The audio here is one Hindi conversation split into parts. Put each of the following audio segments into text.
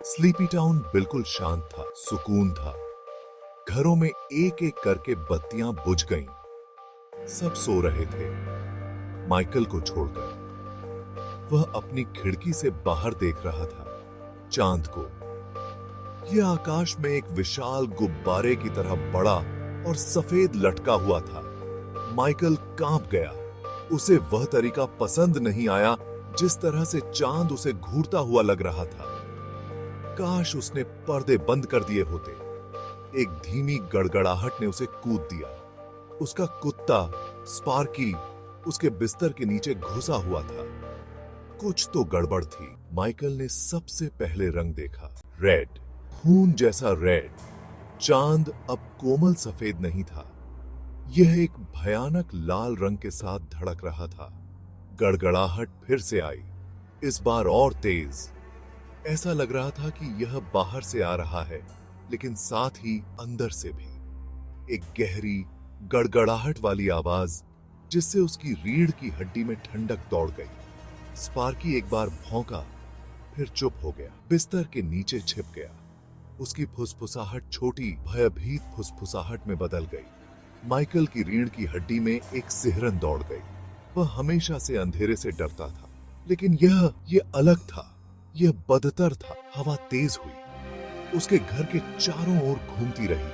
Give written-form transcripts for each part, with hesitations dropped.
स्लीपी टाउन बिल्कुल शांत था, सुकून था। घरों में एक एक करके बत्तियां बुझ गईं। सब सो रहे थे, माइकल को छोड़कर। वह अपनी खिड़की से बाहर देख रहा था, चांद को। यह आकाश में एक विशाल गुब्बारे की तरह बड़ा और सफेद लटका हुआ था। माइकल कांप गया। उसे वह तरीका पसंद नहीं आया जिस तरह से चांद उसे घूरता हुआ लग रहा था। काश उसने पर्दे बंद कर दिए होते। एक धीमी गड़गड़ाहट ने उसे कूद दिया। उसका कुत्ता स्पार्की उसके बिस्तर के नीचे घुसा हुआ था। कुछ तो गड़बड़ थी। माइकल ने सबसे पहले रंग देखा, रेड, खून जैसा रेड। चांद अब कोमल सफेद नहीं था, यह एक भयानक लाल रंग के साथ धड़क रहा था। गड़गड़ाहट फिर से आई, इस बार और तेज। ऐसा लग रहा था कि यह बाहर से आ रहा है, लेकिन साथ ही अंदर से भी। एक गहरी गड़गड़ाहट वाली आवाज जिससे उसकी रीढ़ की हड्डी में ठंडक दौड़ गई। स्पार्की एक बार भौंका, फिर चुप हो गया, बिस्तर के नीचे छिप गया। उसकी फुसफुसाहट छोटी भयभीत फुसफुसाहट में बदल गई। माइकल की रीढ़ की हड्डी में एक सिहरन दौड़ गई। वह हमेशा से अंधेरे से डरता था, लेकिन यह अलग था, यह बदतर था। हवा तेज हुई, उसके घर के चारों ओर घूमती रही।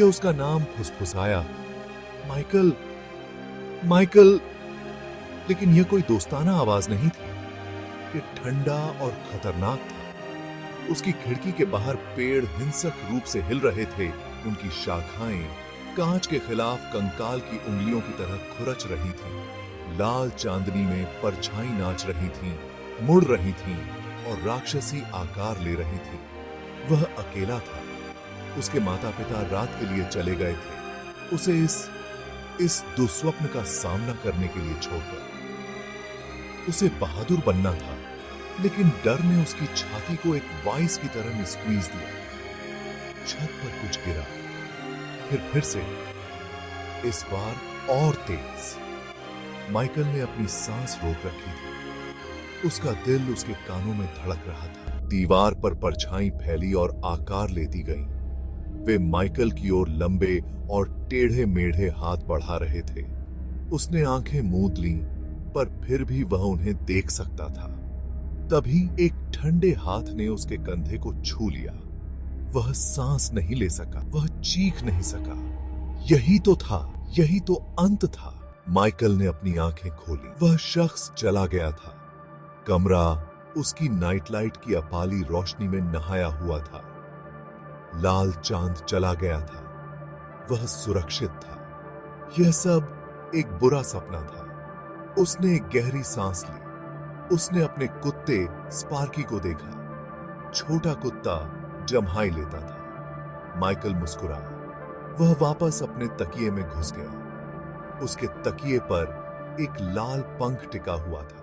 यह उसका नाम फुसफुसाया, माइकल, माइकल। लेकिन यह कोई दोस्ताना आवाज नहीं थी, यह ठंडा और खतरनाक था। उसकी खिड़की के बाहर पेड़ हिंसक रूप से हिल रहे थे। उनकी शाखाएं कांच के खिलाफ कंकाल की उंगलियों की तरह खुरच रही थीं। लाल चांदनी में परछाई नाच रही थीं, मुड़ रही थीं और राक्षसी आकार ले रही थीं। वह अकेला था। उसके माता-पिता रात के लिए चले गए थे, उसे इस दुस्वप्न का सामना करने के लिए छोड़कर। उसे बहादुर बनना था, लेकिन डर ने उसकी छाती को एक वाइस की तरह स्क्वीज दिया। छत पर कुछ गिरा, फिर से, इस बार और तेज। माइकल ने अपनी सांस रोक रखी थी। उसका दिल उसके कानों में धड़क रहा था। दीवार पर परछाई फैली और आकार लेती गईं। वे माइकल की ओर लंबे और टेढ़े मेढ़े हाथ बढ़ा रहे थे। उसने आंखें मूंद लीं, पर फिर भी वह उन्हें देख सकता था। तभी एक ठंडे हाथ ने उसके कंधे को छू लिया। वह सांस नहीं ले सका, वह चीख नहीं सका। यही तो था, यही तो अंत था। माइकल ने अपनी आंखें खोली। वह शख्स चला गया था। कमरा उसकी नाइट लाइट की अपाली रोशनी में नहाया हुआ था। लाल चांद चला गया था। वह सुरक्षित था। यह सब एक बुरा सपना था। उसने एक गहरी सांस ली। उसने अपने कुत्ते स्पार्की को देखा। छोटा कुत्ता जम्हाई लेता था। माइकल मुस्कुराया। वह वापस अपने तकिए में घुस गया। उसके तकिए पर एक लाल पंख टिका हुआ था।